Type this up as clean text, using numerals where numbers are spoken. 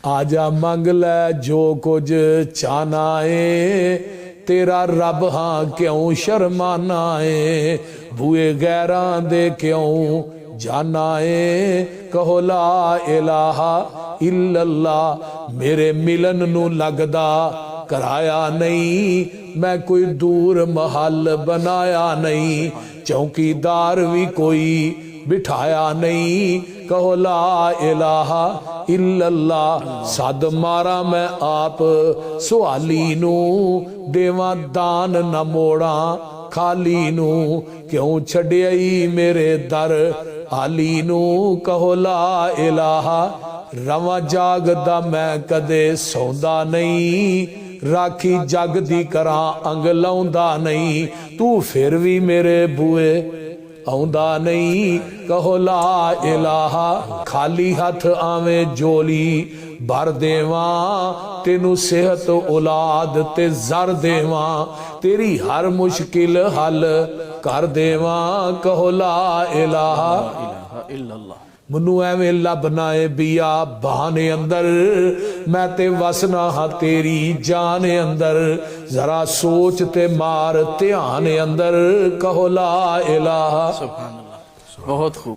आजा मंग लै जो कुछ चाहना है, तेरा रब हाँ क्यों शर्माना है। बूए गैरां दे क्यों जाना है, कहो ला इलाहा इल्लल्लाह। मेरे मिलन नू लगदा कराया नहीं, मैं कोई दूर महल बनाया नहीं। चौकीदार भी कोई बिठाया नहीं, कहो ला इलाहा इल्लल्लाह। सद मारा मैं आप सुहाली नू, देवा दान न मोड़ा खाली नू। क्यों छड़िया मेरे दर आली नू, कहो ला इलाहा। रवा जागदा मैं कदे सौंदा नहीं, राखी जग दी करा अंग लाउंदा नहीं। तू फिर भी मेरे बूए आउंदा नहीं, कहो ला इलाहा। खाली हथ आवे जोली भर देवा, तेनू सेहत औलाद ते जर देवा। तेरी हर मुश्किल हल कर देवा, कहो ला इलाहा इल्लल्लाह। मनु एवें लभना है बिया बहाने अंदर, मैं ते वसना हाँ तेरी जान अंदर। जरा सोच ते मार ध्यान अंदर, कहो ला इलाहा। सुभान अल्लाह, बहुत खूब।